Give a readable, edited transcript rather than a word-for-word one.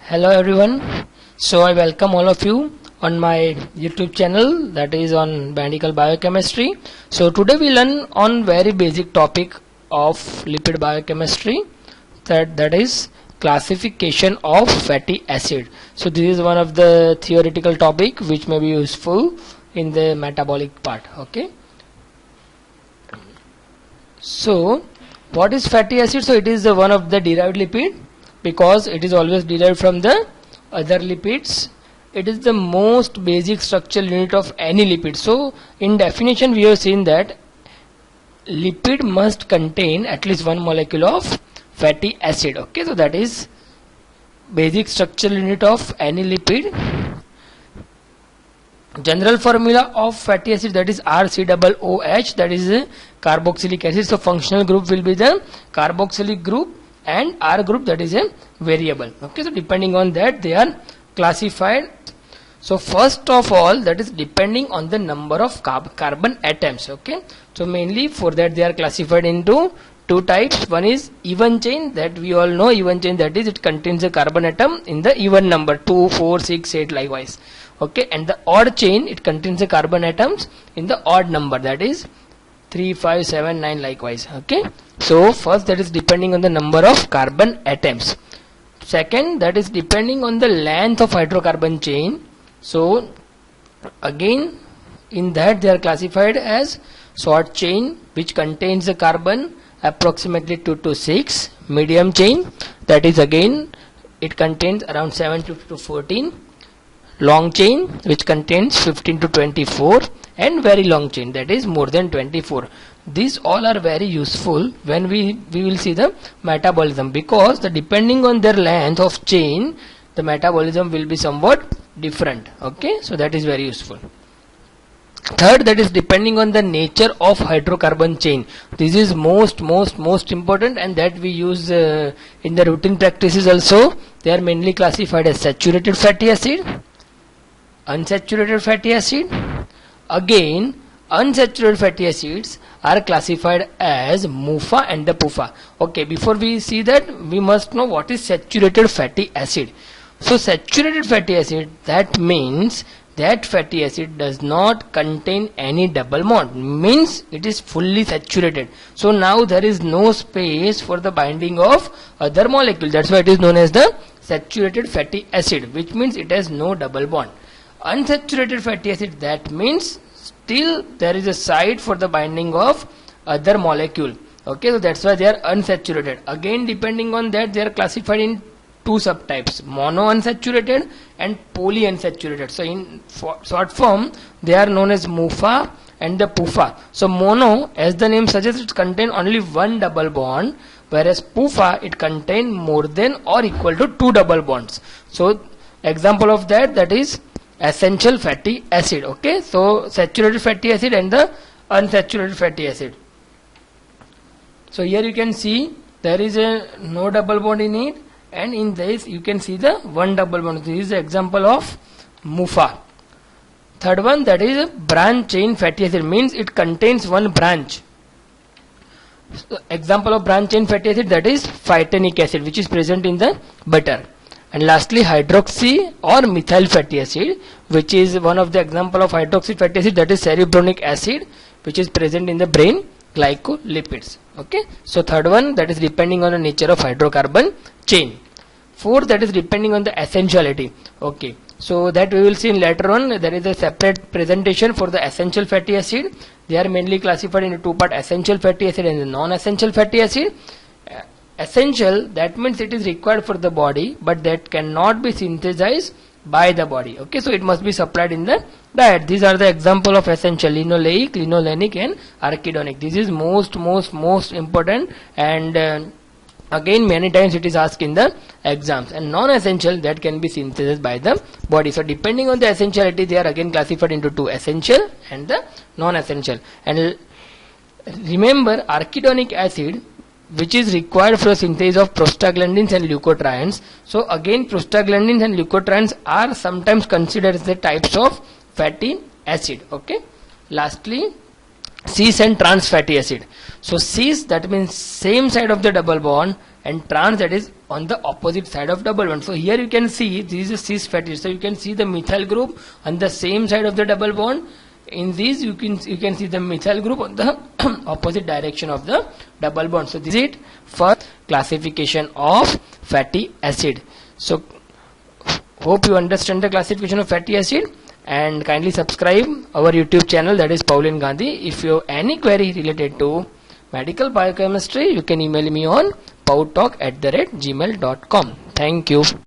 Hello everyone. So I welcome all of you on my YouTube channel, that is on Medical Biochemistry. So today we learn on very basic topic of lipid biochemistry, that is classification of fatty acid. So this is one of the theoretical topic which may be useful in the metabolic part. Okay. So what is fatty acid? So it is one of the derived lipid, because it is always derived from the other lipids. It is the most basic structural unit of any lipid. So in definition we have seen that lipid must contain at least one molecule of fatty acid. Okay, so that is basic structural unit of any lipid. General formula of fatty acid, that is RCOOH, that is a carboxylic acid. So functional group will be the carboxylic group, and R group, that is a variable. Okay, so depending on that they are classified. So first of all, that is depending on the number of carbon atoms. Okay, so mainly for that they are classified into two types. One is even chain, that we all know even chain, that is it contains a carbon atom in the even number 2, 4, 6, 8 likewise. Okay, and the odd chain, it contains the carbon atoms in the odd number, that is 3, 5, 7, 9 likewise. Okay, so first that is depending on the number of carbon atoms. Second, that is depending on the length of hydrocarbon chain. So again in that they are classified as short chain, which contains the carbon approximately 2 to 6. Medium chain, that is again it contains around 7 to 14. Long chain, which contains 15 to 24, and very long chain, that is more than 24. These all are very useful when we will see the metabolism, because the depending on their length of chain the metabolism will be somewhat different. Okay, so that is very useful. Third, that is depending on the nature of hydrocarbon chain. This is most important, and that we use in the routine practices also. They are mainly classified as saturated fatty acid, unsaturated fatty acid. Again, unsaturated fatty acids are classified as MUFA and the PUFA. Okay, before we see that, we must know what is saturated fatty acid. So saturated fatty acid, that means that fatty acid does not contain any double bond, means it is fully saturated. So now there is no space for the binding of other molecule. That's why it is known as the saturated fatty acid, which means it has no double bond. Unsaturated fatty acid, that means still there is a site for the binding of other molecule. Okay, so that's why they are unsaturated. Again, depending on that they are classified in two subtypes, mono unsaturated and poly unsaturated. So in short form they are known as MUFA and the PUFA. So mono, as the name suggests, it contains only one double bond, whereas PUFA, it contains more than or equal to two double bonds. So example of that is essential fatty acid. Okay, so saturated fatty acid and the unsaturated fatty acid. So here you can see there is a no double bond in it, and in this you can see the one double bond. This is the example of MUFA. Third one, that is a branch chain fatty acid, means it contains one branch. So example of branch chain fatty acid, that is phytanic acid, which is present in the butter. And lastly, hydroxy or methyl fatty acid, which is one of the example of hydroxy fatty acid, that is cerebronic acid, which is present in the brain glycolipids. Okay, so third one, that is depending on the nature of hydrocarbon chain. Fourth, that is depending on the essentiality. Okay, so that we will see in later on. There is a separate presentation for the essential fatty acid. They are mainly classified into two parts, essential fatty acid and the non-essential fatty acid. Essential, that means it is required for the body, but that cannot be synthesized by the body. Okay, so it must be supplied in the diet. These are the example of essential: linoleic, linolenic, and arachidonic. This is most important, and again many times it is asked in the exams. And non-essential, that can be synthesized by the body. So depending on the essentiality, they are again classified into two, essential and the non-essential. And remember, arachidonic acid, which is required for synthesis of prostaglandins and leukotrienes. So again prostaglandins and leukotrienes are sometimes considered as the types of fatty acid. Okay, lastly, cis and trans fatty acid. So cis, that means same side of the double bond, and trans, that is on the opposite side of double bond. So here you can see this is a cis fatty acid. So you can see the methyl group on the same side of the double bond. In these you can see the methyl group on the opposite direction of the double bond. So this is it for classification of fatty acid. So hope you understand the classification of fatty acid, and kindly subscribe our YouTube channel, that is Pauline Gandhi. If you have any query related to medical biochemistry, you can email me on powtalk@gmail.com. Thank you.